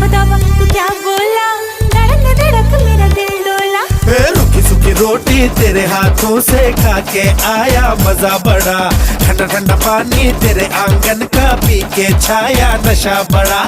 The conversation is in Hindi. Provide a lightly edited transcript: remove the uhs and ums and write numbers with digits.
बतावा तू क्या बोला, धड़क धड़क मेरा दिल डोला। रूखी सूखी रोटी तेरे हाथों से खा के आया मजा बड़ा, ठंडा ठंडा पानी तेरे आंगन का पी के छाया नशा बड़ा।